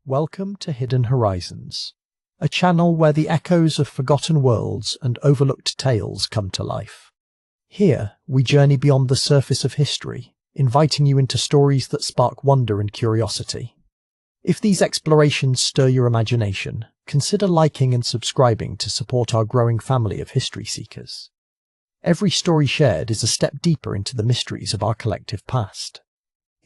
Welcome to Hidden Horizons, a channel where the echoes of forgotten worlds and overlooked tales come to life. Here, we journey beyond the surface of history, inviting you into stories that spark wonder and curiosity. If these explorations stir your imagination, consider liking and subscribing to support our growing family of history seekers. Every story shared is a step deeper into the mysteries of our collective past.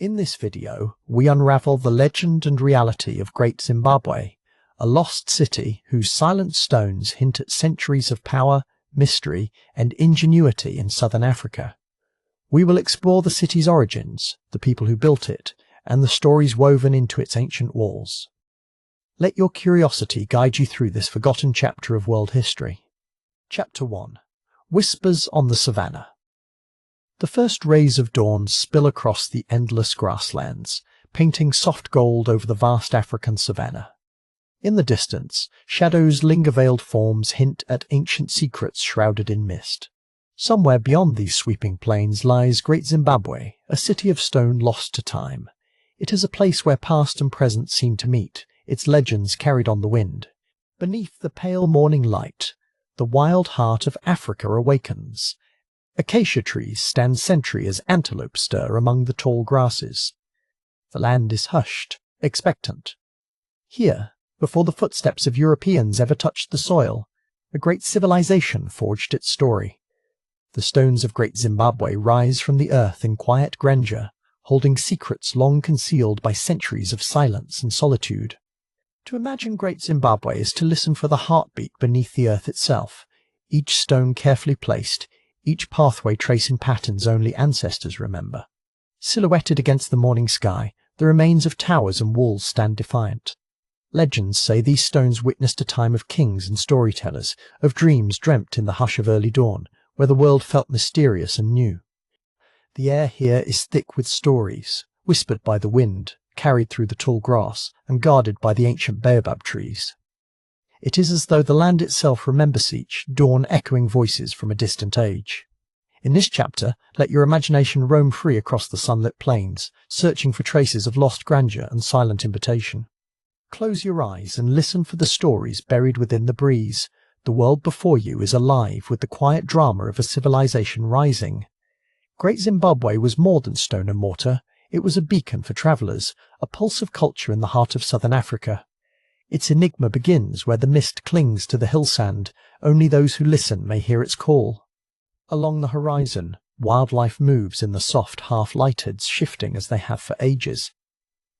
In this video, we unravel the legend and reality of Great Zimbabwe, a lost city whose silent stones hint at centuries of power, mystery, and ingenuity in southern Africa. We will explore the city's origins, the people who built it, and the stories woven into its ancient walls. Let your curiosity guide you through this forgotten chapter of world history. Chapter 1. Whispers on the Savannah. The first rays of dawn spill across the endless grasslands, painting soft gold over the vast African savanna. In the distance, shadows linger, veiled forms hint at ancient secrets shrouded in mist. Somewhere beyond these sweeping plains lies Great Zimbabwe, a city of stone lost to time. It is a place where past and present seem to meet, its legends carried on the wind. Beneath the pale morning light, the wild heart of Africa awakens. Acacia trees stand sentry as antelope stir among the tall grasses. The land is hushed, expectant. Here, before the footsteps of Europeans ever touched the soil, a great civilization forged its story. The stones of Great Zimbabwe rise from the earth in quiet grandeur, holding secrets long concealed by centuries of silence and solitude. To imagine Great Zimbabwe is to listen for the heartbeat beneath the earth itself, each stone carefully placed, each pathway tracing patterns only ancestors remember. Silhouetted against the morning sky, the remains of towers and walls stand defiant. Legends say these stones witnessed a time of kings and storytellers, of dreams dreamt in the hush of early dawn, where the world felt mysterious and new. The air here is thick with stories, whispered by the wind, carried through the tall grass, and guarded by the ancient baobab trees. It is as though the land itself remembers each dawn echoing voices from a distant age. In this chapter, let your imagination roam free across the sunlit plains, searching for traces of lost grandeur and silent invitation. Close your eyes and listen for the stories buried within the breeze. The world before you is alive with the quiet drama of a civilization rising. Great Zimbabwe was more than stone and mortar. It was a beacon for travellers, a pulse of culture in the heart of southern Africa. Its enigma begins where the mist clings to the hillsand. Only those who listen may hear its call. Along the horizon, wildlife moves in the soft half-lighted, shifting as they have for ages.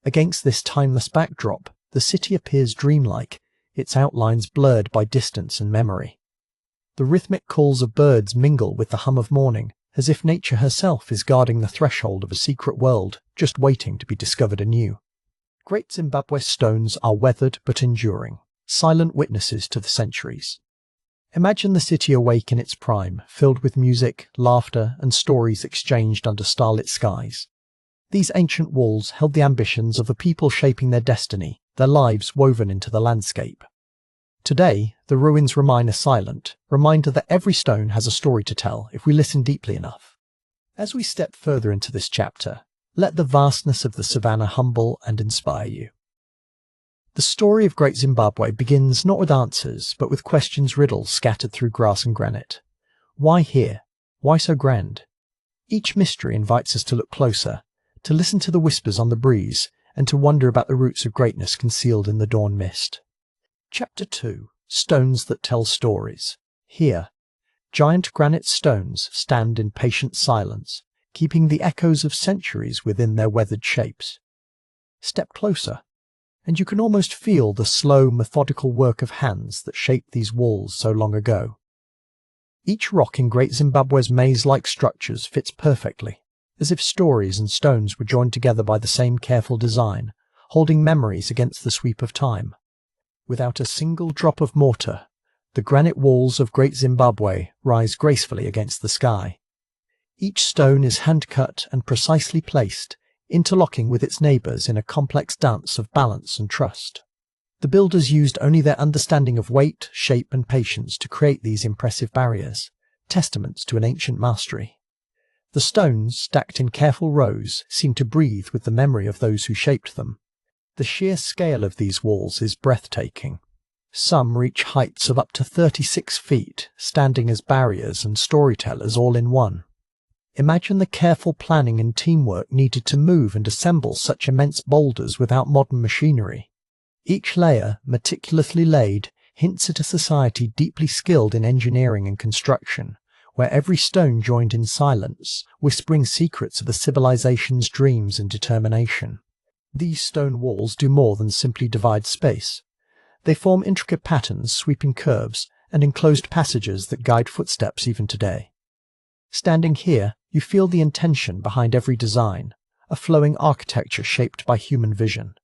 Against this timeless backdrop, the city appears dreamlike, its outlines blurred by distance and memory. The rhythmic calls of birds mingle with the hum of morning, as if nature herself is guarding the threshold of a secret world, just waiting to be discovered anew. Great Zimbabwe stones are weathered but enduring, silent witnesses to the centuries. Imagine the city awake in its prime, filled with music, laughter, and stories exchanged under starlit skies. These ancient walls held the ambitions of a people shaping their destiny, their lives woven into the landscape. Today, the ruins remain a silent reminder that every stone has a story to tell if we listen deeply enough. As we step further into this chapter, let the vastness of the savannah humble and inspire you. The story of Great Zimbabwe begins not with answers, but with questions, riddles scattered through grass and granite. Why here? Why so grand? Each mystery invites us to look closer, to listen to the whispers on the breeze, and to wonder about the roots of greatness concealed in the dawn mist. Chapter 2. Stones that tell stories. Here, giant granite stones stand in patient silence, keeping the echoes of centuries within their weathered shapes. Step closer, and you can almost feel the slow, methodical work of hands that shaped these walls so long ago. Each rock in Great Zimbabwe's maze-like structures fits perfectly, as if stories and stones were joined together by the same careful design, holding memories against the sweep of time. Without a single drop of mortar, the granite walls of Great Zimbabwe rise gracefully against the sky. Each stone is hand-cut and precisely placed, interlocking with its neighbours in a complex dance of balance and trust. The builders used only their understanding of weight, shape and patience to create these impressive barriers, testaments to an ancient mastery. The stones, stacked in careful rows, seem to breathe with the memory of those who shaped them. The sheer scale of these walls is breathtaking. Some reach heights of up to 36 feet, standing as barriers and storytellers all in one. Imagine the careful planning and teamwork needed to move and assemble such immense boulders without modern machinery. Each layer, meticulously laid, hints at a society deeply skilled in engineering and construction, where every stone joined in silence, whispering secrets of a civilization's dreams and determination. These stone walls do more than simply divide space. They form intricate patterns, sweeping curves, and enclosed passages that guide footsteps even today. Standing here, you feel the intention behind every design, a flowing architecture shaped by human vision.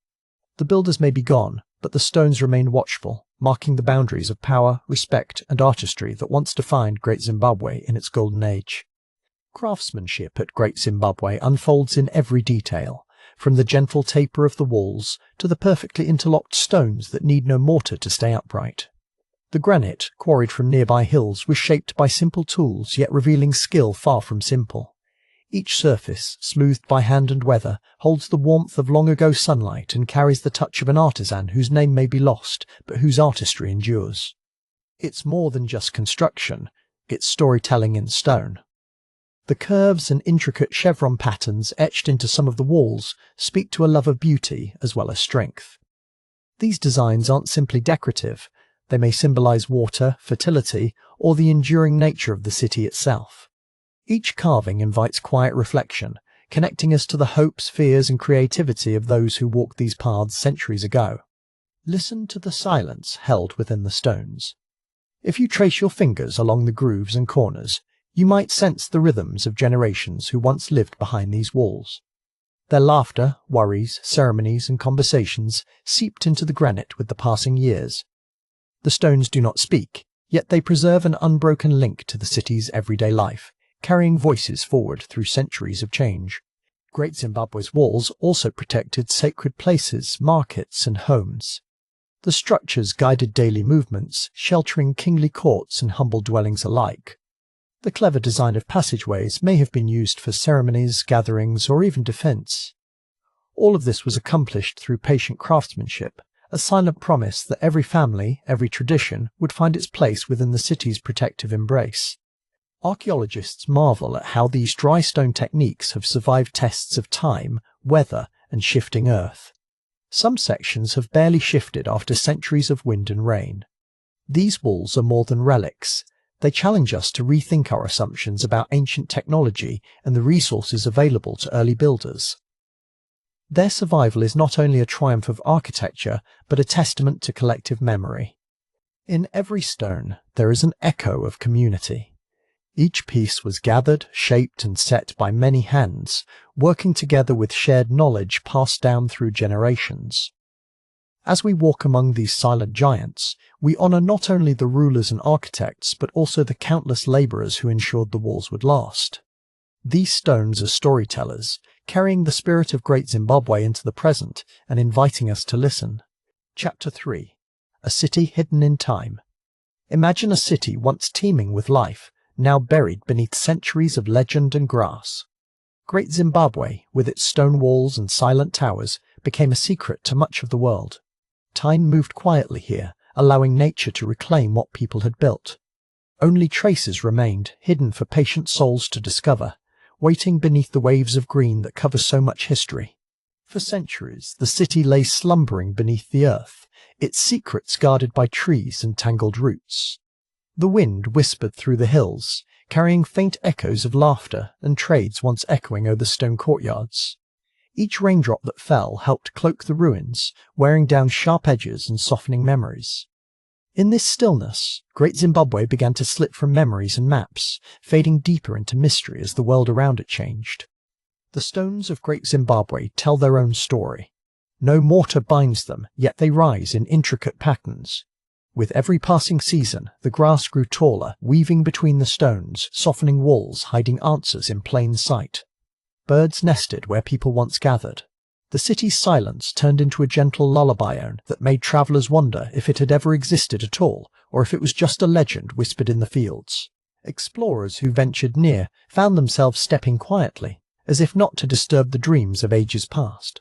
The builders may be gone, but the stones remain watchful, marking the boundaries of power, respect, and artistry that once defined Great Zimbabwe in its golden age. Craftsmanship at Great Zimbabwe unfolds in every detail, from the gentle taper of the walls to the perfectly interlocked stones that need no mortar to stay upright. The granite, quarried from nearby hills, was shaped by simple tools, yet revealing skill far from simple. Each surface, smoothed by hand and weather, holds the warmth of long-ago sunlight and carries the touch of an artisan whose name may be lost, but whose artistry endures. It's more than just construction, it's storytelling in stone. The curves and intricate chevron patterns etched into some of the walls speak to a love of beauty as well as strength. These designs aren't simply decorative. They may symbolize water, fertility, or the enduring nature of the city itself. Each carving invites quiet reflection, connecting us to the hopes, fears, and creativity of those who walked these paths centuries ago. Listen to the silence held within the stones. If you trace your fingers along the grooves and corners, you might sense the rhythms of generations who once lived behind these walls. Their laughter, worries, ceremonies, and conversations seeped into the granite with the passing years. The stones do not speak, yet they preserve an unbroken link to the city's everyday life, carrying voices forward through centuries of change. Great Zimbabwe's walls also protected sacred places, markets, and homes. The structures guided daily movements, sheltering kingly courts and humble dwellings alike. The clever design of passageways may have been used for ceremonies, gatherings, or even defense. All of this was accomplished through patient craftsmanship, a silent promise that every family, every tradition, would find its place within the city's protective embrace. Archaeologists marvel at how these dry stone techniques have survived tests of time, weather, and shifting earth. Some sections have barely shifted after centuries of wind and rain. These walls are more than relics. They challenge us to rethink our assumptions about ancient technology and the resources available to early builders. Their survival is not only a triumph of architecture, but a testament to collective memory. In every stone, there is an echo of community. Each piece was gathered, shaped, and set by many hands, working together with shared knowledge passed down through generations. As we walk among these silent giants, we honor not only the rulers and architects, but also the countless laborers who ensured the walls would last. These stones are storytellers, carrying the spirit of Great Zimbabwe into the present and inviting us to listen. Chapter 3. A city hidden in time. Imagine a city once teeming with life, now buried beneath centuries of legend and grass. Great Zimbabwe, with its stone walls and silent towers, became a secret to much of the world. Time moved quietly here, allowing nature to reclaim what people had built. Only traces remained, hidden for patient souls to discover, waiting beneath the waves of green that cover so much history. For centuries, the city lay slumbering beneath the earth, its secrets guarded by trees and tangled roots. The wind whispered through the hills, carrying faint echoes of laughter and trades once echoing over stone courtyards. Each raindrop that fell helped cloak the ruins, wearing down sharp edges and softening memories. In this stillness, Great Zimbabwe began to slip from memories and maps, fading deeper into mystery as the world around it changed. The stones of Great Zimbabwe tell their own story. No mortar binds them, yet they rise in intricate patterns. With every passing season, the grass grew taller, weaving between the stones, softening walls, hiding answers in plain sight. Birds nested where people once gathered. The city's silence turned into a gentle lullaby that made travelers wonder if it had ever existed at all, or if it was just a legend whispered in the fields. Explorers who ventured near found themselves stepping quietly, as if not to disturb the dreams of ages past.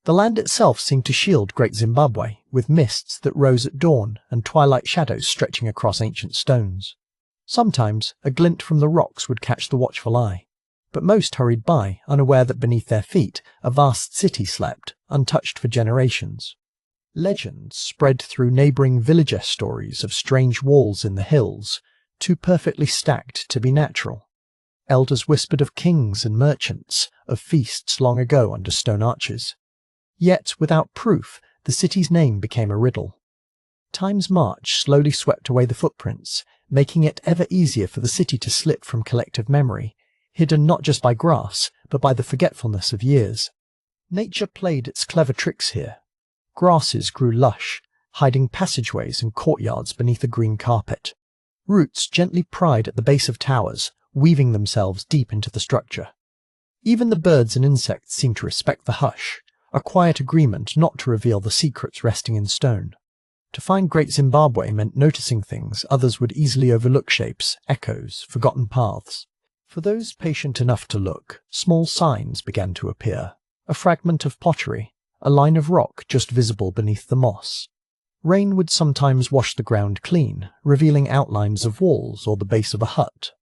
The land itself seemed to shield Great Zimbabwe, with mists that rose at dawn and twilight shadows stretching across ancient stones. Sometimes a glint from the rocks would catch the watchful eye, but most hurried by, unaware that beneath their feet a vast city slept, untouched for generations. Legends spread through neighbouring villager stories of strange walls in the hills, too perfectly stacked to be natural. Elders whispered of kings and merchants, of feasts long ago under stone arches. Yet, without proof, the city's name became a riddle. Time's march slowly swept away the footprints, making it ever easier for the city to slip from collective memory, hidden not just by grass, but by the forgetfulness of years. Nature played its clever tricks here. Grasses grew lush, hiding passageways and courtyards beneath a green carpet. Roots gently pried at the base of towers, weaving themselves deep into the structure. Even the birds and insects seemed to respect the hush, a quiet agreement not to reveal the secrets resting in stone. To find Great Zimbabwe meant noticing things others would easily overlook: shapes, echoes, forgotten paths. For those patient enough to look, small signs began to appear. A fragment of pottery, a line of rock just visible beneath the moss. Rain would sometimes wash the ground clean, revealing outlines of walls or the base of a hut.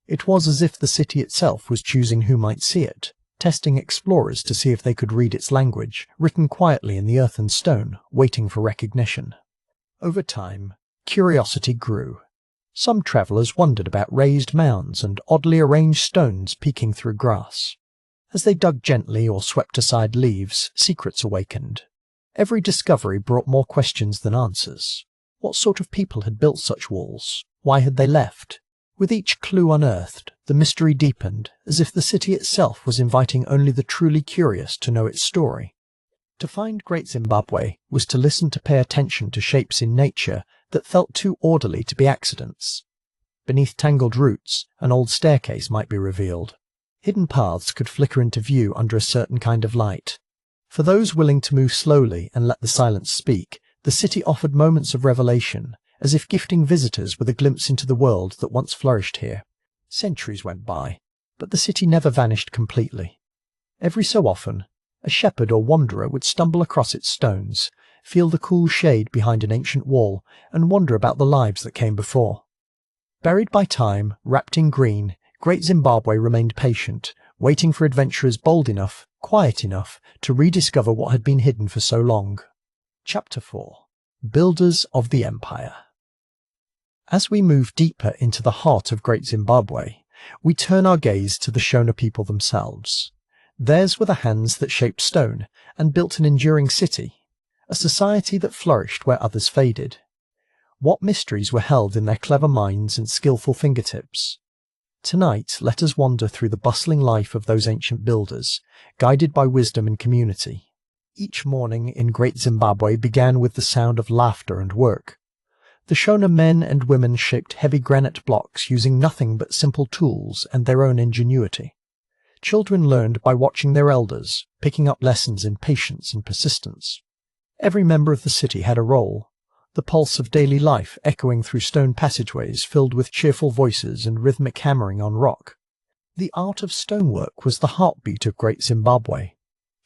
It was as if the city itself was choosing who might see it, testing explorers to see if they could read its language, written quietly in the earth and stone, waiting for recognition. Over time, curiosity grew. Some travellers wondered about raised mounds and oddly arranged stones peeking through grass. As they dug gently or swept aside leaves, secrets awakened. Every discovery brought more questions than answers. What sort of people had built such walls? Why had they left? With each clue unearthed, the mystery deepened, as if the city itself was inviting only the truly curious to know its story. To find Great Zimbabwe was to listen to pay attention to shapes in nature that felt too orderly to be accidents. Beneath tangled roots, an old staircase might be revealed. Hidden paths could flicker into view under a certain kind of light. For those willing to move slowly and let the silence speak, the city offered moments of revelation, as if gifting visitors with a glimpse into the world that once flourished here. Centuries went by, but the city never vanished completely. Every so often, a shepherd or wanderer would stumble across its stones, feel the cool shade behind an ancient wall, and wonder about the lives that came before. Buried by time, wrapped in green, Great Zimbabwe remained patient, waiting for adventurers bold enough, quiet enough, to rediscover what had been hidden for so long. Chapter 4. Builders of the Empire. As we move deeper into the heart of Great Zimbabwe, we turn our gaze to the Shona people themselves. Theirs were the hands that shaped stone and built an enduring city, a society that flourished where others faded. What mysteries were held in their clever minds and skillful fingertips? Tonight, let us wander through the bustling life of those ancient builders, guided by wisdom and community. Each morning in Great Zimbabwe began with the sound of laughter and work. The Shona men and women shaped heavy granite blocks using nothing but simple tools and their own ingenuity. Children learned by watching their elders, picking up lessons in patience and persistence. Every member of the city had a role, the pulse of daily life echoing through stone passageways filled with cheerful voices and rhythmic hammering on rock. The art of stonework was the heartbeat of Great Zimbabwe.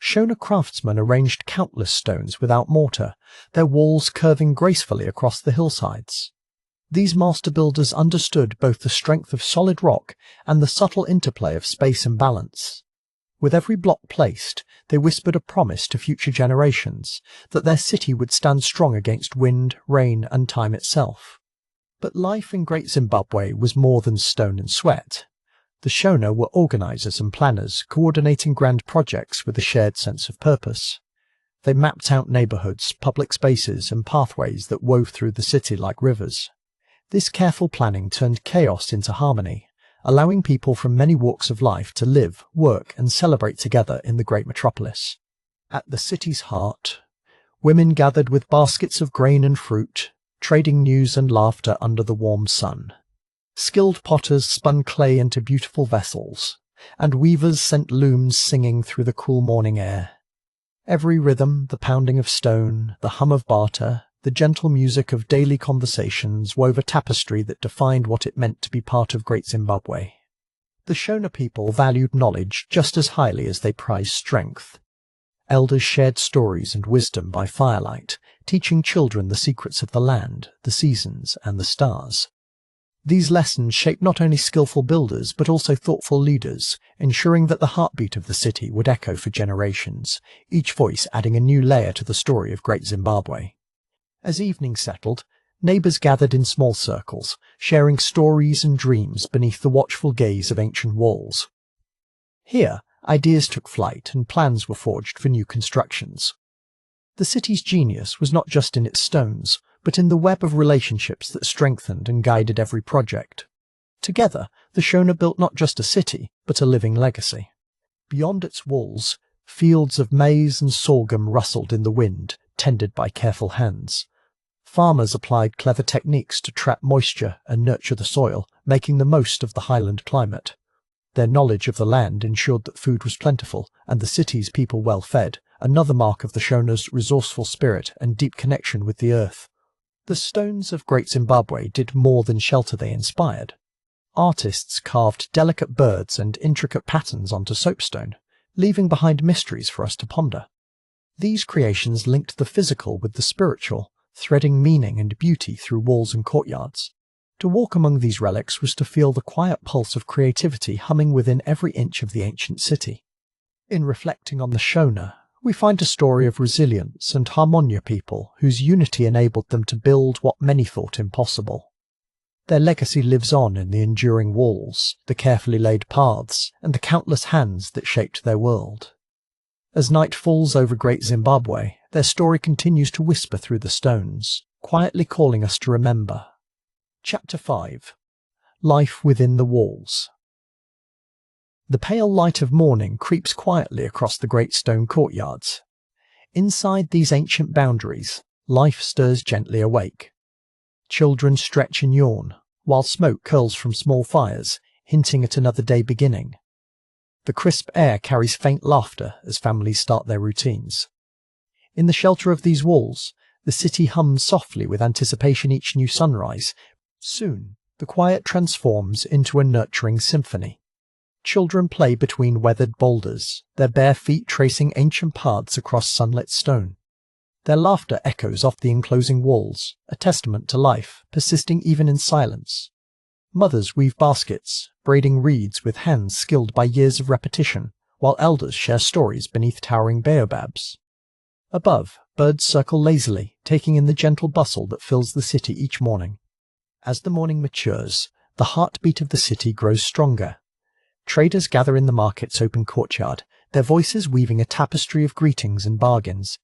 Shona craftsmen arranged countless stones without mortar, their walls curving gracefully across the hillsides. These master builders understood both the strength of solid rock and the subtle interplay of space and balance. With every block placed, they whispered a promise to future generations that their city would stand strong against wind, rain, and time itself. But life in Great Zimbabwe was more than stone and sweat. The Shona were organizers and planners, coordinating grand projects with a shared sense of purpose. They mapped out neighborhoods, public spaces, and pathways that wove through the city like rivers. This careful planning turned chaos into harmony, allowing people from many walks of life to live, work, and celebrate together in the great metropolis. At the city's heart, women gathered with baskets of grain and fruit, trading news and laughter under the warm sun. Skilled potters spun clay into beautiful vessels, and weavers sent looms singing through the cool morning air. Every rhythm, the pounding of stone, the hum of barter, the gentle music of daily conversations wove a tapestry that defined what it meant to be part of Great Zimbabwe. The Shona people valued knowledge just as highly as they prized strength. Elders shared stories and wisdom by firelight, teaching children the secrets of the land, the seasons, and the stars. These lessons shaped not only skillful builders but also thoughtful leaders, ensuring that the heartbeat of the city would echo for generations, each voice adding a new layer to the story of Great Zimbabwe. As evening settled, neighbours gathered in small circles, sharing stories and dreams beneath the watchful gaze of ancient walls. Here, ideas took flight and plans were forged for new constructions. The city's genius was not just in its stones, but in the web of relationships that strengthened and guided every project. Together, the Shona built not just a city, but a living legacy. Beyond its walls, fields of maize and sorghum rustled in the wind, tended by careful hands. Farmers applied clever techniques to trap moisture and nurture the soil, making the most of the highland climate. Their knowledge of the land ensured that food was plentiful and the city's people well fed, another mark of the Shona's resourceful spirit and deep connection with the earth. The stones of Great Zimbabwe did more than shelter, they inspired. Artists carved delicate birds and intricate patterns onto soapstone, leaving behind mysteries for us to ponder. These creations linked the physical with the spiritual, threading meaning and beauty through walls and courtyards. To walk among these relics was to feel the quiet pulse of creativity humming within every inch of the ancient city. In reflecting on the Shona, we find a story of resilience and harmonia people whose unity enabled them to build what many thought impossible. Their legacy lives on in the enduring walls, the carefully laid paths, and the countless hands that shaped their world. As night falls over Great Zimbabwe, their story continues to whisper through the stones, quietly calling us to remember. Chapter 5. Life Within the Walls. The pale light of morning creeps quietly across the great stone courtyards. Inside these ancient boundaries, life stirs gently awake. Children stretch and yawn, while smoke curls from small fires, hinting at another day beginning. The crisp air carries faint laughter as families start their routines. In the shelter of these walls, the city hums softly with anticipation each new sunrise. Soon, the quiet transforms into a nurturing symphony. Children play between weathered boulders, their bare feet tracing ancient paths across sunlit stone. Their laughter echoes off the enclosing walls, a testament to life, persisting even in silence. Mothers weave baskets, braiding reeds with hands skilled by years of repetition, while elders share stories beneath towering baobabs. Above, birds circle lazily, taking in the gentle bustle that fills the city each morning. As the morning matures, the heartbeat of the city grows stronger. Traders gather in the market's open courtyard, their voices weaving a tapestry of greetings and bargains.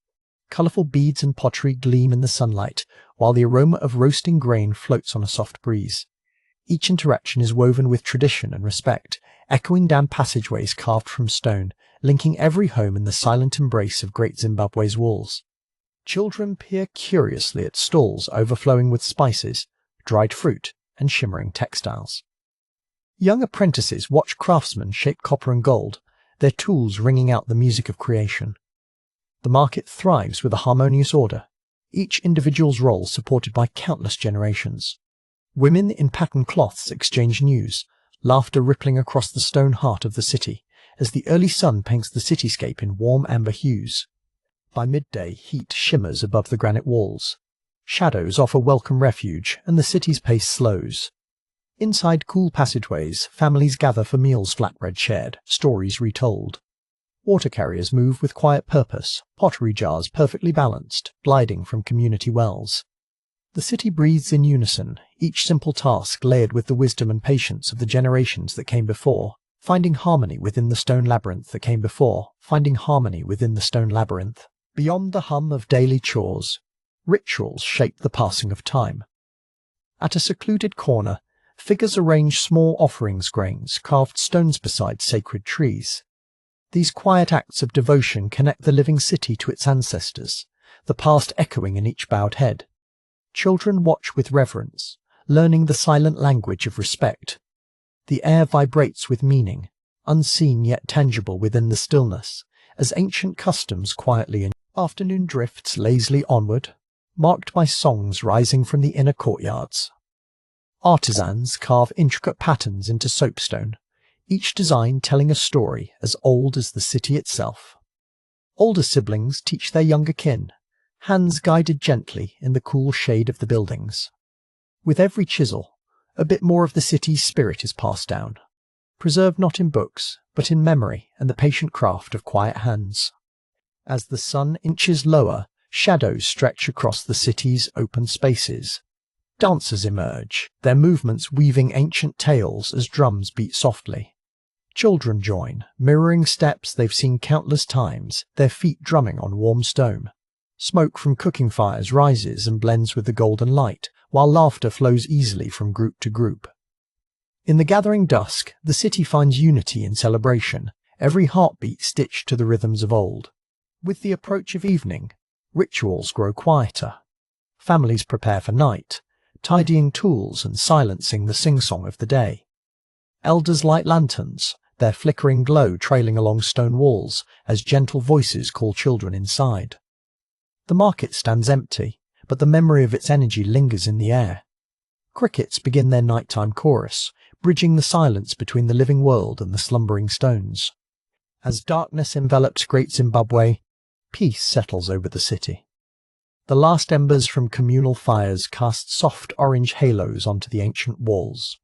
Colourful beads and pottery gleam in the sunlight, while the aroma of roasting grain floats on a soft breeze. Each interaction is woven with tradition and respect, echoing down passageways carved from stone, linking every home in the silent embrace of Great Zimbabwe's walls. Children peer curiously at stalls overflowing with spices, dried fruit, and shimmering textiles. Young apprentices watch craftsmen shape copper and gold, their tools ringing out the music of creation. The market thrives with a harmonious order, each individual's role supported by countless generations. Women in patterned cloths exchange news, laughter rippling across the stone heart of the city, as the early sun paints the cityscape in warm amber hues. By midday, heat shimmers above the granite walls. Shadows offer welcome refuge, and the city's pace slows. Inside cool passageways, families gather for meals flatbread shared, stories retold. Water carriers move with quiet purpose, pottery jars perfectly balanced, gliding from community wells. The city breathes in unison, each simple task layered with the wisdom and patience of the generations that came before, finding harmony within the stone labyrinth that came before, finding harmony within the stone labyrinth. Beyond the hum of daily chores, rituals shape the passing of time. At a secluded corner, figures arrange small offerings grains, carved stones beside sacred trees. These quiet acts of devotion connect the living city to its ancestors, the past echoing in each bowed head. Children watch with reverence, learning the silent language of respect. The air vibrates with meaning, unseen yet tangible within the stillness, as ancient customs quietly in afternoon drifts lazily onward, marked by songs rising from the inner courtyards. Artisans carve intricate patterns into soapstone, each design telling a story as old as the city itself. Older siblings teach their younger kin, hands guided gently in the cool shade of the buildings. With every chisel, a bit more of the city's spirit is passed down, preserved not in books, but in memory and the patient craft of quiet hands. As the sun inches lower, shadows stretch across the city's open spaces. Dancers emerge, their movements weaving ancient tales as drums beat softly. Children join, mirroring steps they've seen countless times, their feet drumming on warm stone. Smoke from cooking fires rises and blends with the golden light, while laughter flows easily from group to group. In the gathering dusk, the city finds unity in celebration, every heartbeat stitched to the rhythms of old. With the approach of evening, rituals grow quieter. Families prepare for night, tidying tools and silencing the sing-song of the day. Elders light lanterns, their flickering glow trailing along stone walls as gentle voices call children inside. The market stands empty, but the memory of its energy lingers in the air. Crickets begin their nighttime chorus, bridging the silence between the living world and the slumbering stones. As darkness envelops Great Zimbabwe, peace settles over the city. The last embers from communal fires cast soft orange halos onto the ancient walls.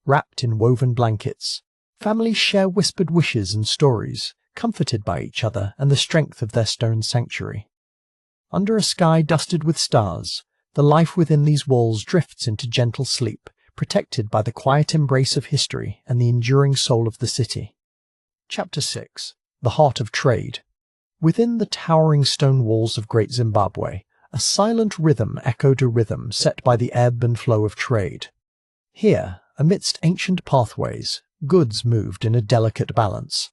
Wrapped in woven blankets, families share whispered wishes and stories, comforted by each other and the strength of their stone sanctuary. Under a sky dusted with stars, the life within these walls drifts into gentle sleep, protected by the quiet embrace of history and the enduring soul of the city. Chapter 6. The Heart of Trade. Within the towering stone walls of Great Zimbabwe, a silent rhythm echoed a rhythm set by the ebb and flow of trade. Here, amidst ancient pathways, goods moved in a delicate balance.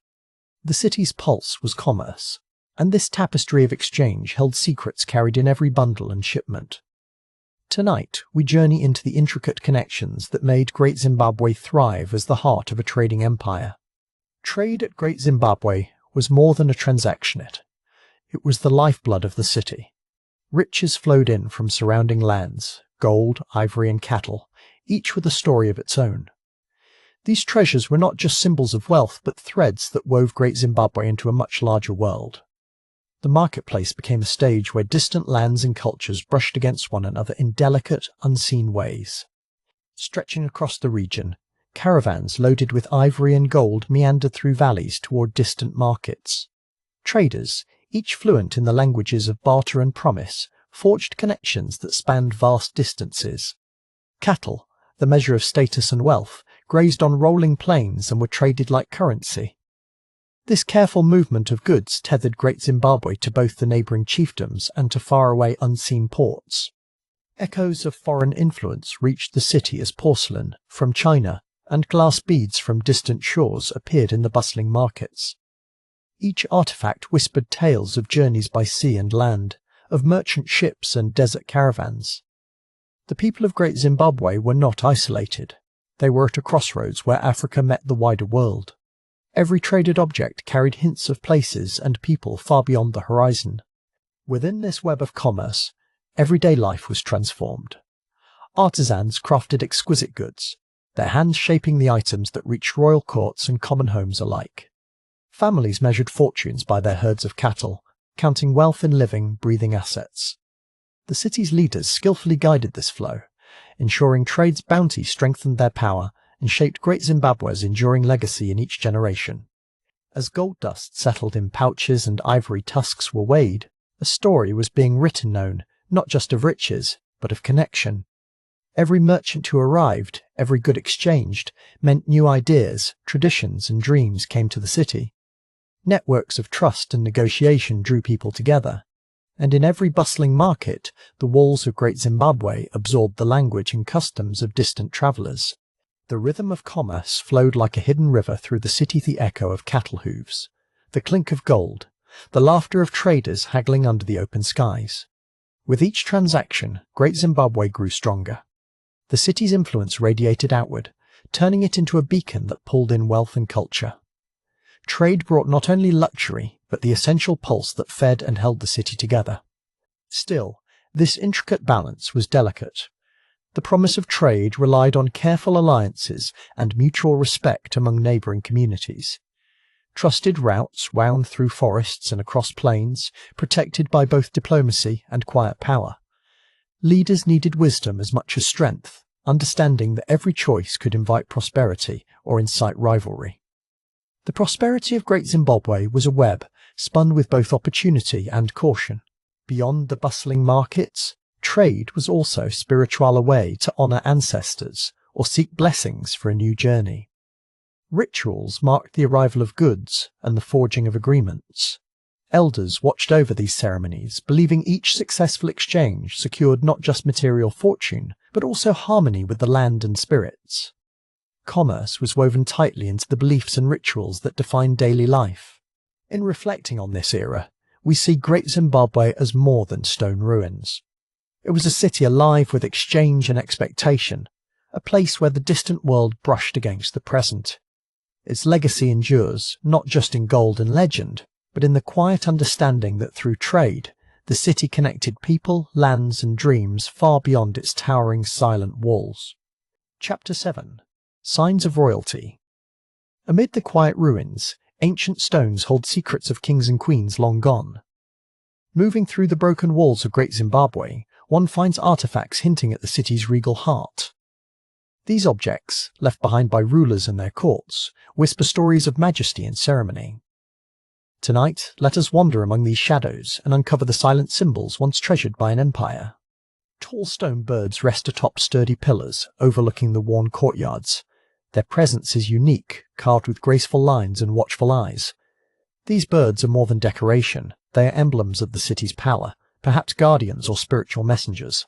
The city's pulse was commerce, and this tapestry of exchange held secrets carried in every bundle and shipment. Tonight, we journey into the intricate connections that made Great Zimbabwe thrive as the heart of a trading empire. Trade at Great Zimbabwe was more than a transactionate. It was the lifeblood of the city. Riches flowed in from surrounding lands, gold, ivory and cattle, each with a story of its own. These treasures were not just symbols of wealth, but threads that wove Great Zimbabwe into a much larger world. The marketplace became a stage where distant lands and cultures brushed against one another in delicate, unseen ways. Stretching across the region, caravans loaded with ivory and gold meandered through valleys toward distant markets. Traders, each fluent in the languages of barter and promise, forged connections that spanned vast distances. Cattle, the measure of status and wealth, grazed on rolling plains and were traded like currency. This careful movement of goods tethered Great Zimbabwe to both the neighbouring chiefdoms and to faraway unseen ports. Echoes of foreign influence reached the city as porcelain from China and glass beads from distant shores appeared in the bustling markets. Each artifact whispered tales of journeys by sea and land, of merchant ships and desert caravans. The people of Great Zimbabwe were not isolated. They were at a crossroads where Africa met the wider world. Every traded object carried hints of places and people far beyond the horizon. Within this web of commerce, everyday life was transformed. Artisans crafted exquisite goods, their hands shaping the items that reached royal courts and common homes alike. Families measured fortunes by their herds of cattle, counting wealth in living, breathing assets. The city's leaders skillfully guided this flow, ensuring trade's bounty strengthened their power and shaped Great Zimbabwe's enduring legacy in each generation. As gold dust settled in pouches and ivory tusks were weighed, a story was being written known not just of riches, but of connection. Every merchant who arrived, every good exchanged, meant new ideas, traditions and dreams came to the city. Networks of trust and negotiation drew people together, and in every bustling market, the walls of Great Zimbabwe absorbed the language and customs of distant travellers. The rhythm of commerce flowed like a hidden river through the city, the echo of cattle hooves, the clink of gold, the laughter of traders haggling under the open skies. With each transaction, Great Zimbabwe grew stronger. The city's influence radiated outward, turning it into a beacon that pulled in wealth and culture. Trade brought not only luxury, but the essential pulse that fed and held the city together. Still, this intricate balance was delicate. The promise of trade relied on careful alliances and mutual respect among neighbouring communities. Trusted routes wound through forests and across plains, protected by both diplomacy and quiet power. Leaders needed wisdom as much as strength, understanding that every choice could invite prosperity or incite rivalry. The prosperity of Great Zimbabwe was a web spun with both opportunity and caution. Beyond the bustling markets, trade was also spiritual, a way to honour ancestors or seek blessings for a new journey. Rituals marked the arrival of goods and the forging of agreements. Elders watched over these ceremonies, believing each successful exchange secured not just material fortune, but also harmony with the land and spirits. Commerce was woven tightly into the beliefs and rituals that defined daily life. In reflecting on this era, we see Great Zimbabwe as more than stone ruins. It was a city alive with exchange and expectation, a place where the distant world brushed against the present. Its legacy endures, not just in gold and legend, but in the quiet understanding that through trade, the city connected people, lands and dreams far beyond its towering silent walls. Chapter 7. Signs of Royalty. Amid the quiet ruins, ancient stones hold secrets of kings and queens long gone. Moving through the broken walls of Great Zimbabwe, one finds artifacts hinting at the city's regal heart. These objects, left behind by rulers and their courts, whisper stories of majesty and ceremony. Tonight, let us wander among these shadows and uncover the silent symbols once treasured by an empire. Tall stone birds rest atop sturdy pillars, overlooking the worn courtyards. Their presence is unique, carved with graceful lines and watchful eyes. These birds are more than decoration, they are emblems of the city's power, perhaps guardians or spiritual messengers.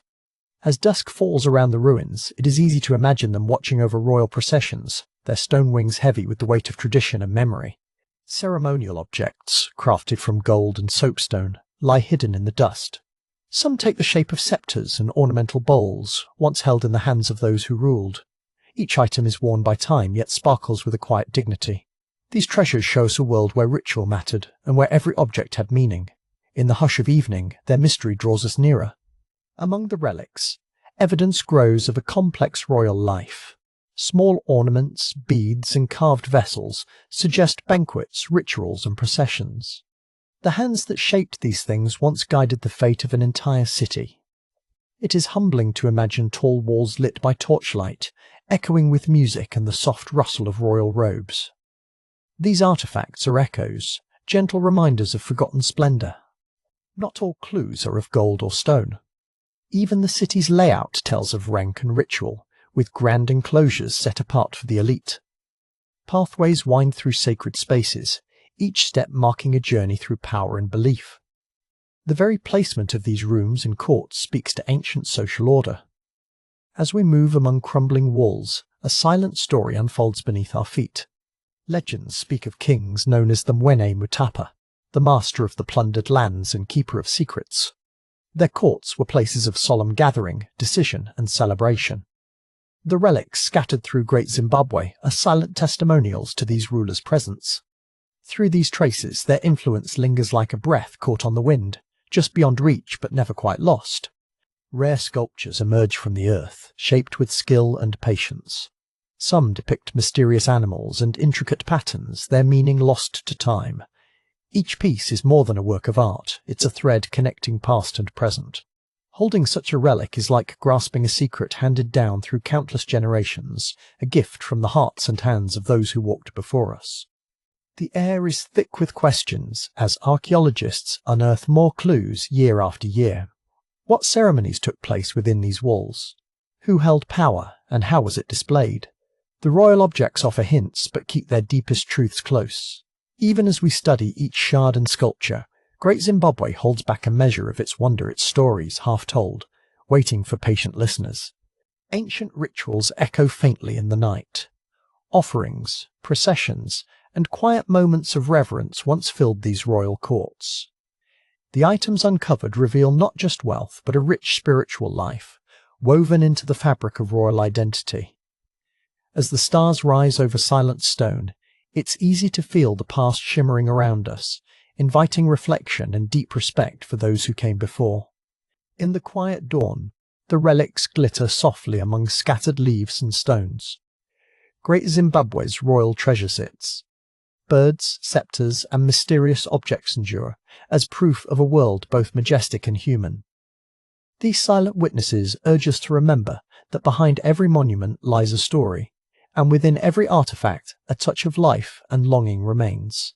As dusk falls around the ruins, it is easy to imagine them watching over royal processions, their stone wings heavy with the weight of tradition and memory. Ceremonial objects, crafted from gold and soapstone, lie hidden in the dust. Some take the shape of sceptres and ornamental bowls, once held in the hands of those who ruled. Each item is worn by time, yet sparkles with a quiet dignity. These treasures show us a world where ritual mattered, and where every object had meaning. In the hush of evening, their mystery draws us nearer. Among the relics, evidence grows of a complex royal life. Small ornaments, beads, and carved vessels suggest banquets, rituals, and processions. The hands that shaped these things once guided the fate of an entire city. It is humbling to imagine tall walls lit by torchlight, echoing with music and the soft rustle of royal robes. These artifacts are echoes, gentle reminders of forgotten splendour. Not all clues are of gold or stone. Even the city's layout tells of rank and ritual, with grand enclosures set apart for the elite. Pathways wind through sacred spaces, each step marking a journey through power and belief. The very placement of these rooms and courts speaks to ancient social order. As we move among crumbling walls, a silent story unfolds beneath our feet. Legends speak of kings known as the Mwene Mutapa, the master of the plundered lands and keeper of secrets. Their courts were places of solemn gathering, decision, and celebration. The relics scattered through Great Zimbabwe are silent testimonials to these rulers' presence. Through these traces, their influence lingers like a breath caught on the wind, just beyond reach but never quite lost. Rare sculptures emerge from the earth, shaped with skill and patience. Some depict mysterious animals and intricate patterns, their meaning lost to time. Each piece is more than a work of art, it's a thread connecting past and present. Holding such a relic is like grasping a secret handed down through countless generations, a gift from the hearts and hands of those who walked before us. The air is thick with questions as archaeologists unearth more clues year after year. What ceremonies took place within these walls? Who held power, and how was it displayed? The royal objects offer hints, but keep their deepest truths close. Even as we study each shard and sculpture, Great Zimbabwe holds back a measure of its wonder, its stories half told, waiting for patient listeners. Ancient rituals echo faintly in the night. Offerings, processions, and quiet moments of reverence once filled these royal courts. The items uncovered reveal not just wealth, but a rich spiritual life, woven into the fabric of royal identity. As the stars rise over silent stone, it's easy to feel the past shimmering around us, inviting reflection and deep respect for those who came before. In the quiet dawn, the relics glitter softly among scattered leaves and stones. Great Zimbabwe's royal treasure sits. birds, sceptres, and mysterious objects endure, as proof of a world both majestic and human. These silent witnesses urge us to remember that behind every monument lies a story, and within every artifact a touch of life and longing remains.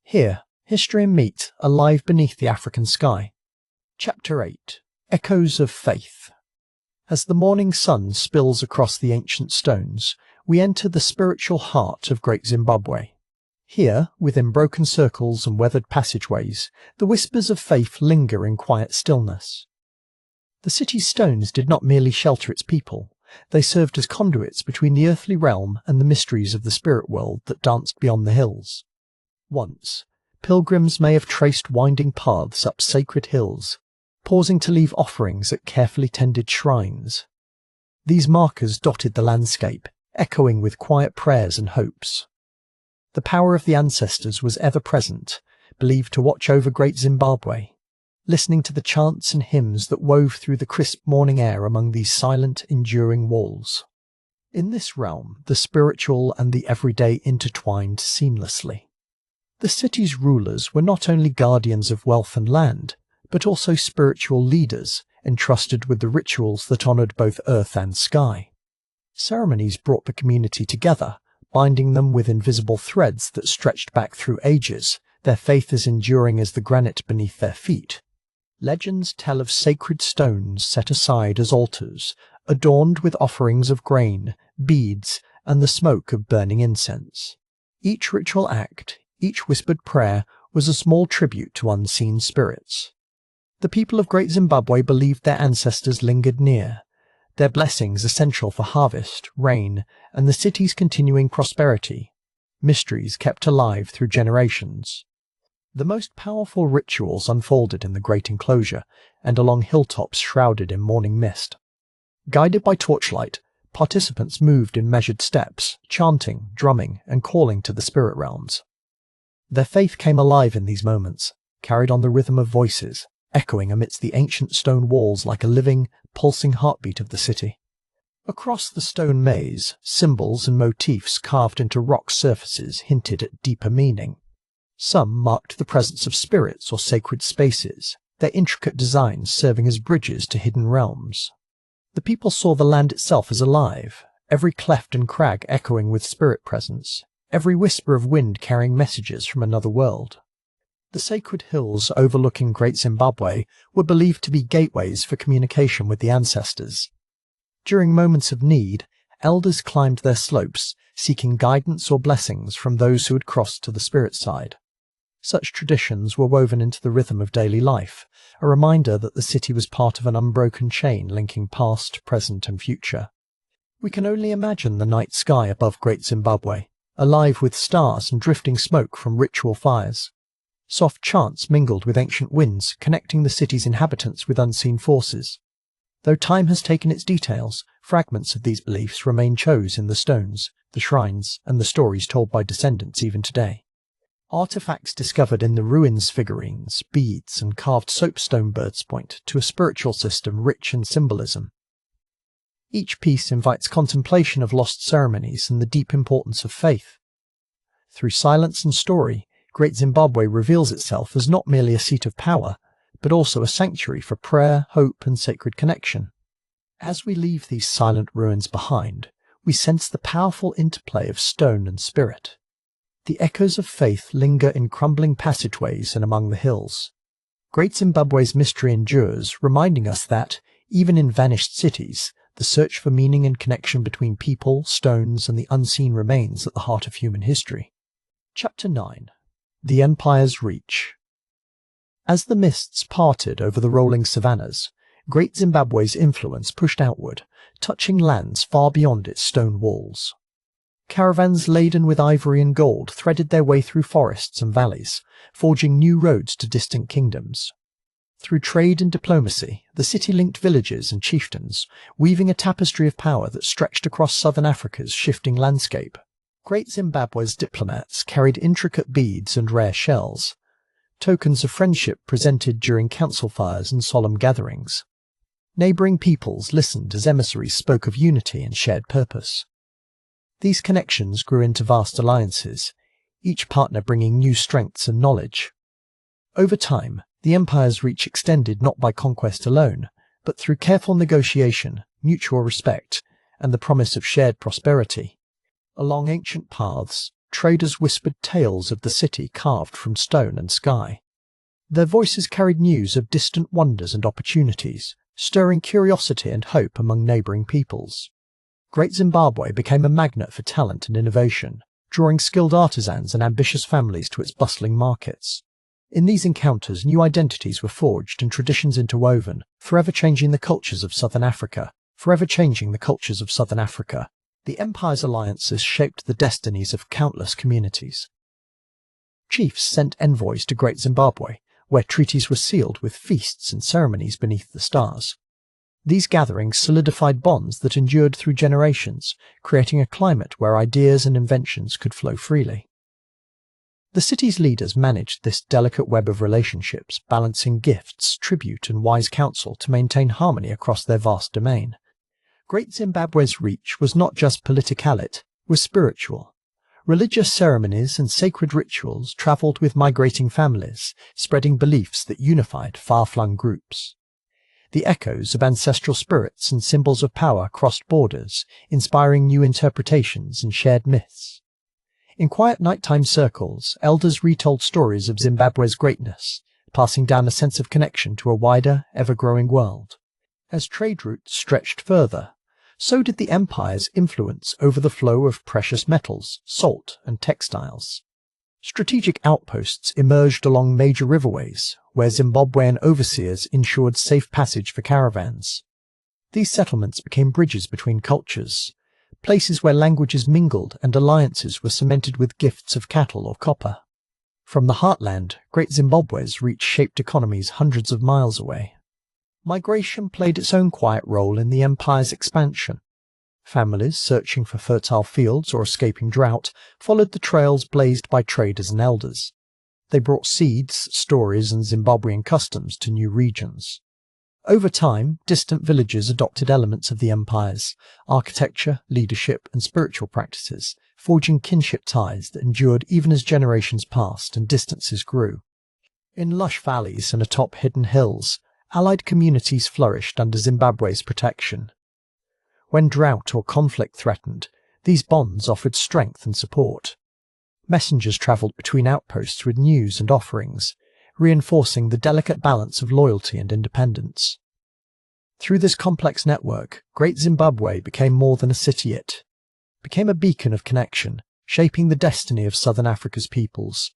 Here, history and meat are alive beneath the African sky. Chapter 8. Echoes of Faith. As the morning sun spills across the ancient stones, we enter the spiritual heart of Great Zimbabwe. Here, within broken circles and weathered passageways, the whispers of faith linger in quiet stillness. The city's stones did not merely shelter its people, they served as conduits between the earthly realm and the mysteries of the spirit world that danced beyond the hills. Once, pilgrims may have traced winding paths up sacred hills, pausing to leave offerings at carefully tended shrines. These markers dotted the landscape, echoing with quiet prayers and hopes. The power of the ancestors was ever present, believed to watch over Great Zimbabwe, listening to the chants and hymns that wove through the crisp morning air among these silent, enduring walls. In this realm, the spiritual and the everyday intertwined seamlessly. The city's rulers were not only guardians of wealth and land, but also spiritual leaders, entrusted with the rituals that honoured both earth and sky. Ceremonies brought the community together, binding them with invisible threads that stretched back through ages, their faith as enduring as the granite beneath their feet. Legends tell of sacred stones set aside as altars, adorned with offerings of grain, beads, and the smoke of burning incense. Each ritual act, each whispered prayer, was a small tribute to unseen spirits. The people of Great Zimbabwe believed their ancestors lingered near, their blessings essential for harvest, rain, and the city's continuing prosperity, mysteries kept alive through generations. The most powerful rituals unfolded in the great enclosure and along hilltops shrouded in morning mist. Guided by torchlight, participants moved in measured steps, chanting, drumming, and calling to the spirit realms. Their faith came alive in these moments, carried on the rhythm of voices, echoing amidst the ancient stone walls like a living, pulsing heartbeat of the city. Across the stone maze, symbols and motifs carved into rock surfaces hinted at deeper meaning. Some marked the presence of spirits or sacred spaces, their intricate designs serving as bridges to hidden realms. The people saw the land itself as alive, every cleft and crag echoing with spirit presence, every whisper of wind carrying messages from another world. The sacred hills overlooking Great Zimbabwe were believed to be gateways for communication with the ancestors. During moments of need, elders climbed their slopes, seeking guidance or blessings from those who had crossed to the spirit side. Such traditions were woven into the rhythm of daily life, a reminder that the city was part of an unbroken chain linking past, present, and future. We can only imagine the night sky above Great Zimbabwe, alive with stars and drifting smoke from ritual fires. Soft chants mingled with ancient winds, connecting the city's inhabitants with unseen forces. Though time has taken its details, fragments of these beliefs remain chosen in the stones, the shrines, and the stories told by descendants even today. Artifacts discovered in the ruins, figurines, beads, and carved soapstone birds point to a spiritual system rich in symbolism. Each piece invites contemplation of lost ceremonies and the deep importance of faith. Through silence and story, Great Zimbabwe reveals itself as not merely a seat of power, but also a sanctuary for prayer, hope, and sacred connection. As we leave these silent ruins behind, we sense the powerful interplay of stone and spirit. The echoes of faith linger in crumbling passageways and among the hills. Great Zimbabwe's mystery endures, reminding us that, even in vanished cities, the search for meaning and connection between people, stones, and the unseen remains at the heart of human history. Chapter 9. The Empire's Reach. As the mists parted over the rolling savannas, Great Zimbabwe's influence pushed outward, touching lands far beyond its stone walls. Caravans laden with ivory and gold threaded their way through forests and valleys, forging new roads to distant kingdoms. Through trade and diplomacy, the city linked villages and chieftains, weaving a tapestry of power that stretched across southern Africa's shifting landscape. Great Zimbabwe's diplomats carried intricate beads and rare shells, tokens of friendship presented during council fires and solemn gatherings. Neighbouring peoples listened as emissaries spoke of unity and shared purpose. These connections grew into vast alliances, each partner bringing new strengths and knowledge. Over time, the empire's reach extended not by conquest alone, but through careful negotiation, mutual respect, and the promise of shared prosperity. Along ancient paths, traders whispered tales of the city carved from stone and sky. Their voices carried news of distant wonders and opportunities, stirring curiosity and hope among neighbouring peoples. Great Zimbabwe became a magnet for talent and innovation, drawing skilled artisans and ambitious families to its bustling markets. In these encounters, new identities were forged and traditions interwoven, forever changing the cultures of Southern Africa. The empire's alliances shaped the destinies of countless communities. Chiefs sent envoys to Great Zimbabwe, where treaties were sealed with feasts and ceremonies beneath the stars. These gatherings solidified bonds that endured through generations, creating a climate where ideas and inventions could flow freely. The city's leaders managed this delicate web of relationships, balancing gifts, tribute, and wise counsel to maintain harmony across their vast domain. Great Zimbabwe's reach was not just political, it was spiritual. Religious ceremonies and sacred rituals travelled with migrating families, spreading beliefs that unified far-flung groups. The echoes of ancestral spirits and symbols of power crossed borders, inspiring new interpretations and shared myths. In quiet nighttime circles, elders retold stories of Zimbabwe's greatness, passing down a sense of connection to a wider, ever-growing world. As trade routes stretched further, so did the empire's influence over the flow of precious metals, salt, and textiles. Strategic outposts emerged along major riverways, where Zimbabwean overseers ensured safe passage for caravans. These settlements became bridges between cultures, places where languages mingled and alliances were cemented with gifts of cattle or copper. From the heartland, Great Zimbabwe's reach shaped economies hundreds of miles away. Migration played its own quiet role in the empire's expansion. Families searching for fertile fields or escaping drought followed the trails blazed by traders and elders. They brought seeds, stories, and Zimbabwean customs to new regions. Over time, distant villages adopted elements of the empire's architecture, leadership, and spiritual practices, forging kinship ties that endured even as generations passed and distances grew. In lush valleys and atop hidden hills, allied communities flourished under Zimbabwe's protection. When drought or conflict threatened, these bonds offered strength and support. Messengers travelled between outposts with news and offerings, reinforcing the delicate balance of loyalty and independence. Through this complex network, Great Zimbabwe became more than a city, it became a beacon of connection, shaping the destiny of Southern Africa's peoples.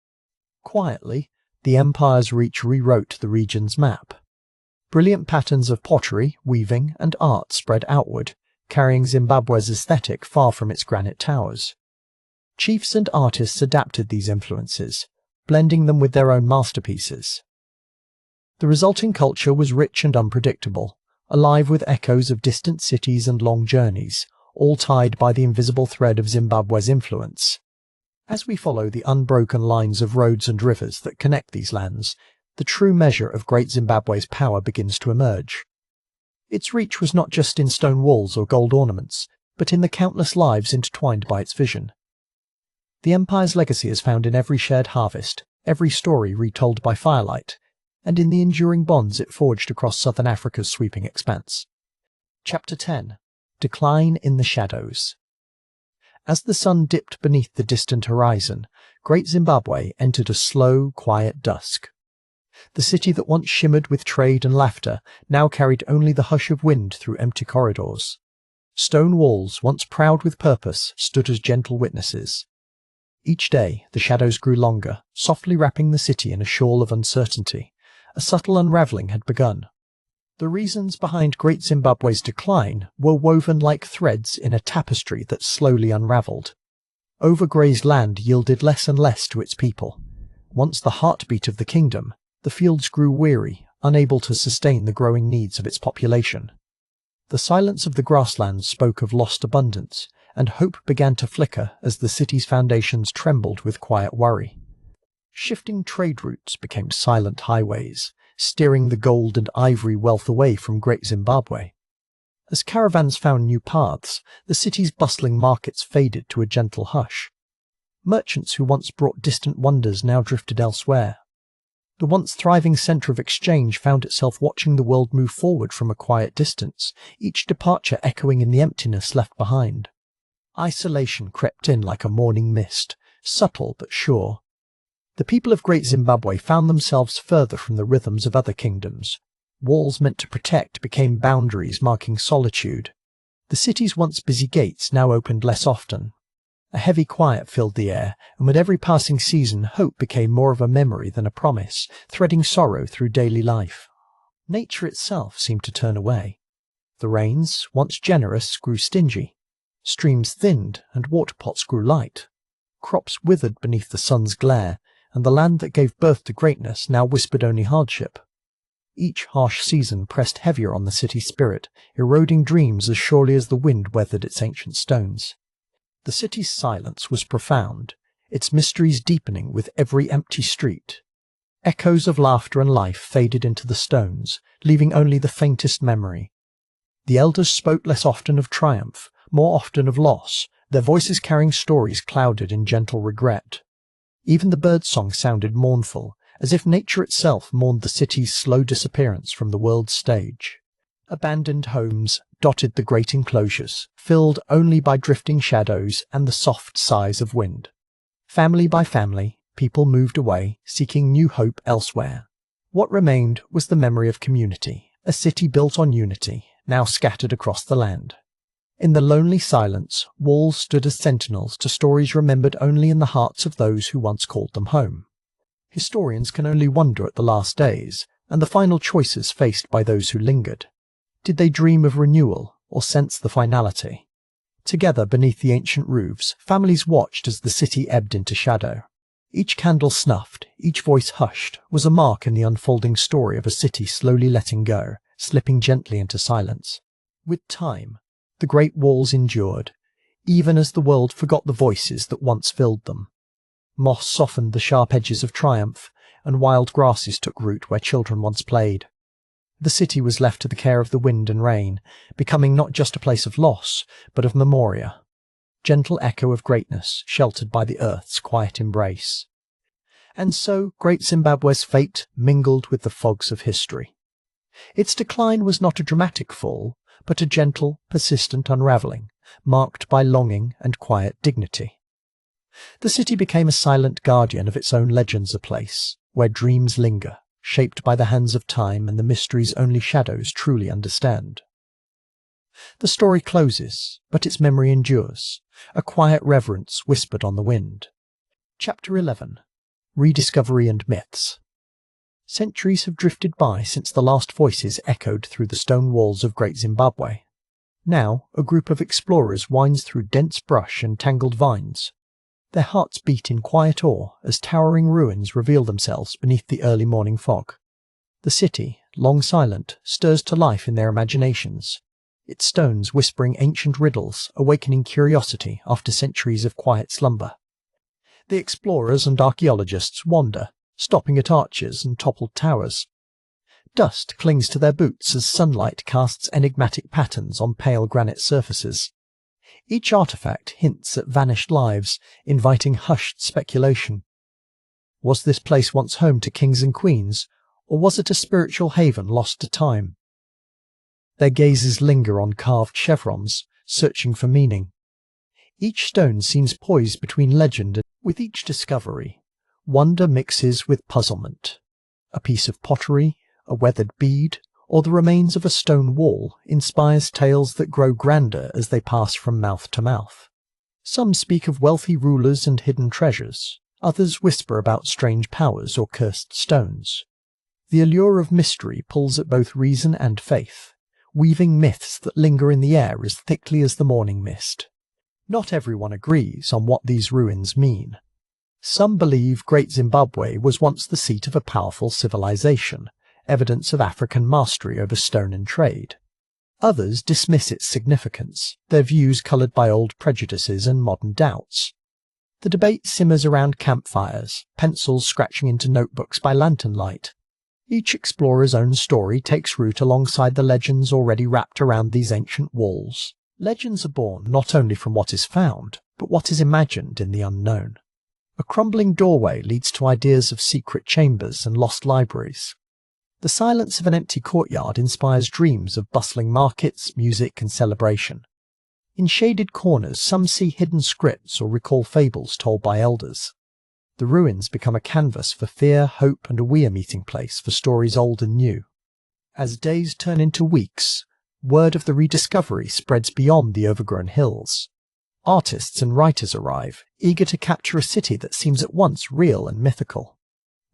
Quietly, the empire's reach rewrote the region's map. Brilliant patterns of pottery, weaving, and art spread outward, carrying Zimbabwe's aesthetic far from its granite towers. Chiefs and artists adapted these influences, blending them with their own masterpieces. The resulting culture was rich and unpredictable, alive with echoes of distant cities and long journeys, all tied by the invisible thread of Zimbabwe's influence. As we follow the unbroken lines of roads and rivers that connect these lands, the true measure of Great Zimbabwe's power begins to emerge. Its reach was not just in stone walls or gold ornaments, but in the countless lives intertwined by its vision. The empire's legacy is found in every shared harvest, every story retold by firelight, and in the enduring bonds it forged across Southern Africa's sweeping expanse. Chapter 10. Decline in the Shadows. As the sun dipped beneath the distant horizon, Great Zimbabwe entered a slow, quiet dusk. The city that once shimmered with trade and laughter now carried only the hush of wind through empty corridors. Stone walls, once proud with purpose, stood as gentle witnesses. Each day the shadows grew longer, softly wrapping the city in a shawl of uncertainty. A subtle unravelling had begun. The reasons behind Great Zimbabwe's decline were woven like threads in a tapestry that slowly unravelled. Overgrazed land yielded less and less to its people. Once the heartbeat of the kingdom, the fields grew weary, unable to sustain the growing needs of its population. The silence of the grasslands spoke of lost abundance, and hope began to flicker as the city's foundations trembled with quiet worry. Shifting trade routes became silent highways, steering the gold and ivory wealth away from Great Zimbabwe. As caravans found new paths, the city's bustling markets faded to a gentle hush. Merchants who once brought distant wonders now drifted elsewhere. The once thriving centre of exchange found itself watching the world move forward from a quiet distance, each departure echoing in the emptiness left behind. Isolation crept in like a morning mist, subtle but sure. The people of Great Zimbabwe found themselves further from the rhythms of other kingdoms. Walls meant to protect became boundaries marking solitude. The city's once busy gates now opened less often. A heavy quiet filled the air, and with every passing season hope became more of a memory than a promise, threading sorrow through daily life. Nature itself seemed to turn away. The rains, once generous, grew stingy. Streams thinned and water pots grew light. Crops withered beneath the sun's glare, and the land that gave birth to greatness now whispered only hardship. Each harsh season pressed heavier on the city's spirit, eroding dreams as surely as the wind weathered its ancient stones. The city's silence was profound, its mysteries deepening with every empty street. Echoes of laughter and life faded into the stones, leaving only the faintest memory. The elders spoke less often of triumph, more often of loss, their voices carrying stories clouded in gentle regret. Even the birdsong sounded mournful, as if nature itself mourned the city's slow disappearance from the world's stage. Abandoned homes dotted the great enclosures, filled only by drifting shadows and the soft sighs of wind. Family by family, people moved away, seeking new hope elsewhere. What remained was the memory of community, a city built on unity, now scattered across the land. In the lonely silence, walls stood as sentinels to stories remembered only in the hearts of those who once called them home. Historians can only wonder at the last days, and the final choices faced by those who lingered. Did they dream of renewal, or sense the finality? Together beneath the ancient roofs, families watched as the city ebbed into shadow. Each candle snuffed, each voice hushed, was a mark in the unfolding story of a city slowly letting go, slipping gently into silence. With time, the great walls endured, even as the world forgot the voices that once filled them. Moss softened the sharp edges of triumph, and wild grasses took root where children once played. The city was left to the care of the wind and rain, becoming not just a place of loss, but of memoria. Gentle echo of greatness, sheltered by the earth's quiet embrace. And so Great Zimbabwe's fate mingled with the fogs of history. Its decline was not a dramatic fall, but a gentle, persistent unravelling, marked by longing and quiet dignity. The city became a silent guardian of its own legends, a place where dreams linger, shaped by the hands of time and the mysteries only shadows truly understand. The story closes, but its memory endures, a quiet reverence whispered on the wind. Chapter 11. Rediscovery and Myths. Centuries have drifted by since the last voices echoed through the stone walls of Great Zimbabwe. Now, a group of explorers winds through dense brush and tangled vines. Their hearts beat in quiet awe as towering ruins reveal themselves beneath the early morning fog. The city, long silent, stirs to life in their imaginations, its stones whispering ancient riddles, awakening curiosity after centuries of quiet slumber. The explorers and archaeologists wander, stopping at arches and toppled towers. Dust clings to their boots as sunlight casts enigmatic patterns on pale granite surfaces. Each artifact hints at vanished lives, inviting hushed speculation. Was this place once home to kings and queens, or was it a spiritual haven lost to time? Their gazes linger on carved chevrons, searching for meaning. Each stone seems poised between legend and with each discovery, wonder mixes with puzzlement. A piece of pottery, a weathered bead, or the remains of a stone wall inspires tales that grow grander as they pass from mouth to mouth. Some speak of wealthy rulers and hidden treasures, others whisper about strange powers or cursed stones. The allure of mystery pulls at both reason and faith, weaving myths that linger in the air as thickly as the morning mist. Not everyone agrees on what these ruins mean. Some believe Great Zimbabwe was once the seat of a powerful civilization, evidence of African mastery over stone and trade. Others dismiss its significance, their views coloured by old prejudices and modern doubts. The debate simmers around campfires, pencils scratching into notebooks by lantern light. Each explorer's own story takes root alongside the legends already wrapped around these ancient walls. Legends are born not only from what is found, but what is imagined in the unknown. A crumbling doorway leads to ideas of secret chambers and lost libraries. The silence of an empty courtyard inspires dreams of bustling markets, music, and celebration. In shaded corners, some see hidden scripts or recall fables told by elders. The ruins become a canvas for fear, hope, and a meeting place for stories old and new. As days turn into weeks, word of the rediscovery spreads beyond the overgrown hills. Artists and writers arrive, eager to capture a city that seems at once real and mythical.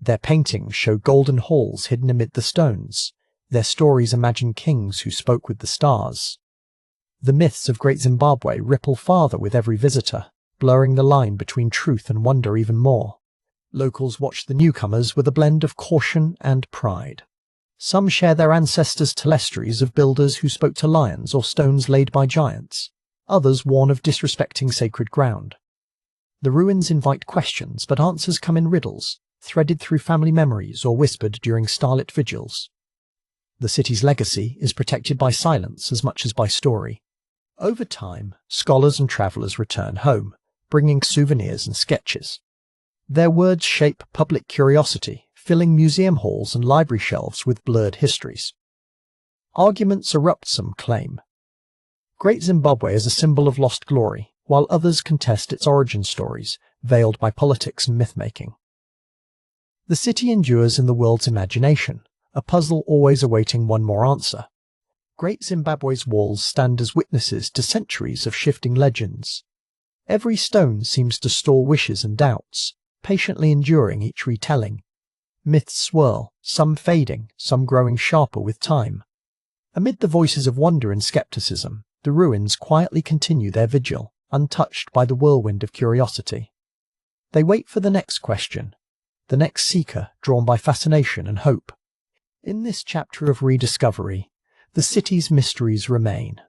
Their paintings show golden halls hidden amid the stones. Their stories imagine kings who spoke with the stars. The myths of Great Zimbabwe ripple farther with every visitor, blurring the line between truth and wonder even more. Locals watch the newcomers with a blend of caution and pride. Some share their ancestors' telestries of builders who spoke to lions or stones laid by giants. Others warn of disrespecting sacred ground. The ruins invite questions, but answers come in riddles, threaded through family memories or whispered during starlit vigils. The city's legacy is protected by silence as much as by story. Over time, scholars and travellers return home, bringing souvenirs and sketches. Their words shape public curiosity, filling museum halls and library shelves with blurred histories. Arguments erupt, some claim. Great Zimbabwe is a symbol of lost glory, while others contest its origin stories, veiled by politics and myth-making. The city endures in the world's imagination, a puzzle always awaiting one more answer. Great Zimbabwe's walls stand as witnesses to centuries of shifting legends. Every stone seems to store wishes and doubts, patiently enduring each retelling. Myths swirl, some fading, some growing sharper with time. Amid the voices of wonder and skepticism, the ruins quietly continue their vigil, untouched by the whirlwind of curiosity. They wait for the next question, the next seeker drawn by fascination and hope. In this chapter of rediscovery, the city's mysteries remain.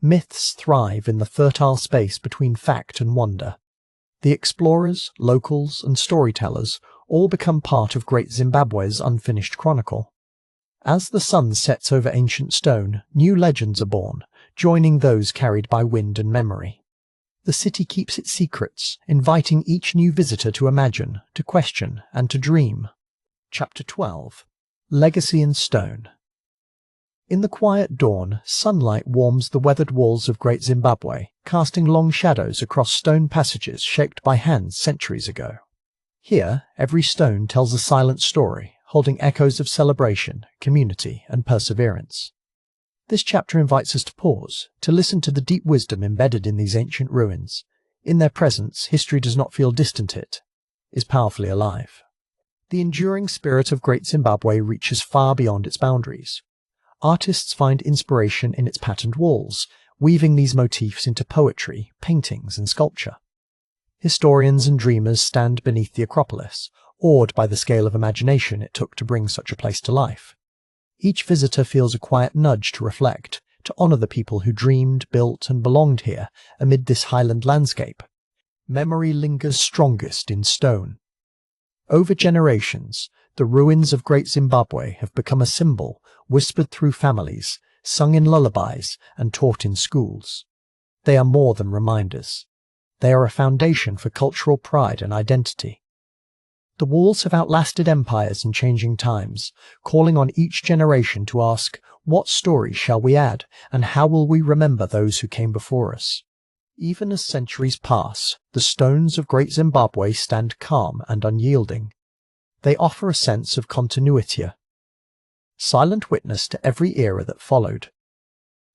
Myths thrive in the fertile space between fact and wonder. The explorers, locals, and storytellers all become part of Great Zimbabwe's unfinished chronicle. As the sun sets over ancient stone, new legends are born, joining those carried by wind and memory. The city keeps its secrets, inviting each new visitor to imagine, to question, and to dream. Chapter 12. Legacy in Stone. In the quiet dawn, sunlight warms the weathered walls of Great Zimbabwe, casting long shadows across stone passages shaped by hands centuries ago. Here, every stone tells a silent story, holding echoes of celebration, community, and perseverance. This chapter invites us to pause, to listen to the deep wisdom embedded in these ancient ruins. In their presence, history does not feel distant, it is powerfully alive. The enduring spirit of Great Zimbabwe reaches far beyond its boundaries. Artists find inspiration in its patterned walls, weaving these motifs into poetry, paintings, and sculpture. Historians and dreamers stand beneath the Acropolis, awed by the scale of imagination it took to bring such a place to life. Each visitor feels a quiet nudge to reflect, to honour the people who dreamed, built, and belonged here amid this highland landscape. Memory lingers strongest in stone. Over generations, the ruins of Great Zimbabwe have become a symbol, whispered through families, sung in lullabies, and taught in schools. They are more than reminders. They are a foundation for cultural pride and identity. The walls have outlasted empires and changing times, calling on each generation to ask, what stories shall we add, and how will we remember those who came before us? Even as centuries pass, the stones of Great Zimbabwe stand calm and unyielding. They offer a sense of continuity, silent witness to every era that followed.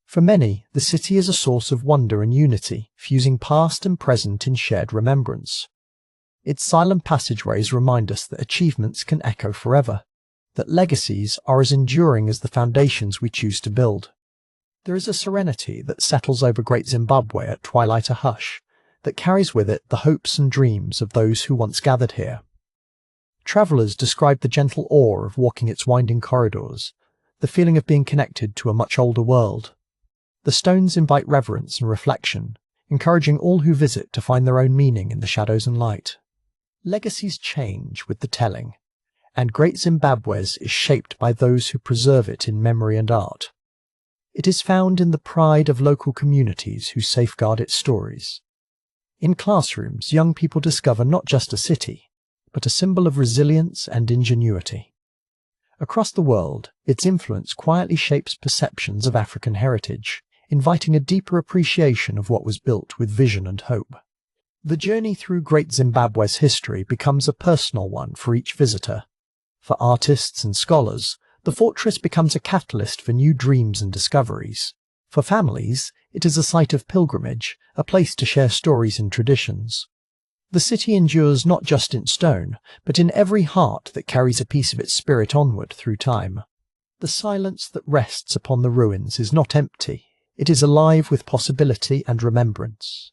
For many, the city is a source of wonder and unity, fusing past and present in shared remembrance. Its silent passageways remind us that achievements can echo forever, that legacies are as enduring as the foundations we choose to build. There is a serenity that settles over Great Zimbabwe at twilight, a hush, that carries with it the hopes and dreams of those who once gathered here. Travellers describe the gentle awe of walking its winding corridors, the feeling of being connected to a much older world. The stones invite reverence and reflection, encouraging all who visit to find their own meaning in the shadows and light. Legacies change with the telling, and Great Zimbabwe's is shaped by those who preserve it in memory and art. It is found in the pride of local communities who safeguard its stories. In classrooms, young people discover not just a city, but a symbol of resilience and ingenuity. Across the world, its influence quietly shapes perceptions of African heritage, inviting a deeper appreciation of what was built with vision and hope. The journey through Great Zimbabwe's history becomes a personal one for each visitor. For artists and scholars, the fortress becomes a catalyst for new dreams and discoveries. For families, it is a site of pilgrimage, a place to share stories and traditions. The city endures not just in stone, but in every heart that carries a piece of its spirit onward through time. The silence that rests upon the ruins is not empty, it is alive with possibility and remembrance.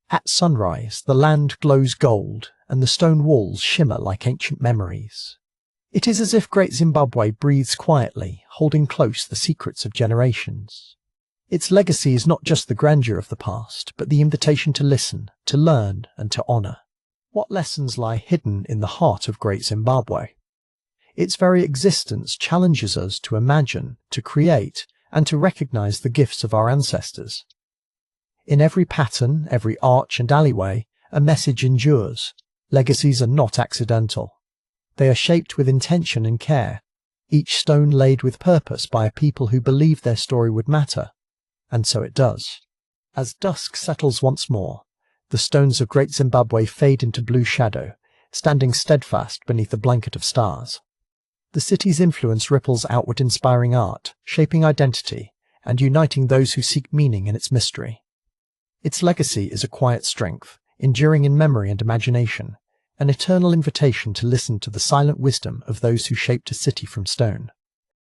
At sunrise, the land glows gold, and the stone walls shimmer like ancient memories. It is as if Great Zimbabwe breathes quietly, holding close the secrets of generations. Its legacy is not just the grandeur of the past, but the invitation to listen, to learn, and to honour. What lessons lie hidden in the heart of Great Zimbabwe? Its very existence challenges us to imagine, to create, and to recognise the gifts of our ancestors. In every pattern, every arch and alleyway, a message endures. Legacies are not accidental. They are shaped with intention and care, each stone laid with purpose by a people who believed their story would matter. And so it does. As dusk settles once more, the stones of Great Zimbabwe fade into blue shadow, standing steadfast beneath a blanket of stars. The city's influence ripples outward, inspiring art, shaping identity, and uniting those who seek meaning in its mystery. Its legacy is a quiet strength, enduring in memory and imagination, an eternal invitation to listen to the silent wisdom of those who shaped a city from stone.